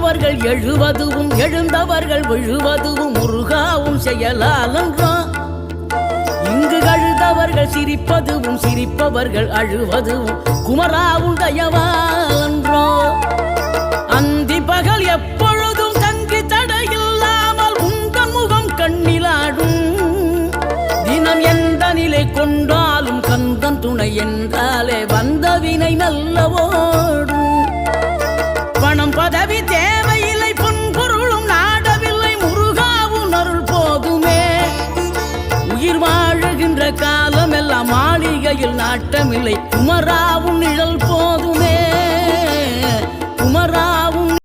எழுந்தவர்கள் எழுவதுவும் எழுந்தவர்கள் விழுவதுவும் முருகாவும் செயலாலன்றோ. இங்கு அழுதவர்கள் சிரிப்பதுவும் சிரிப்பவர்கள் அழுவதுவும் குமராவும் தயவாலன்றோ. அந்தி பகல் எப்பொழுதும் தங்கி தடையில்லாமல் உங்கள் முகம் கண்ணிலாடும். தினம் எந்த நிலை கொண்டாலும் கந்தன் துணை என்றாலே வந்த வினை நல்லவோடும். பணம் பதவி தேவையில்லை பொன்பொருளும் நாடவில்லை முருகாவும் அருள் போதுமே. உயிர் வாழுகின்ற காலம் எல்லாம் மாளிகையில் நாட்டமில்லை குமராவும் நிழல் போதுமே. குமரா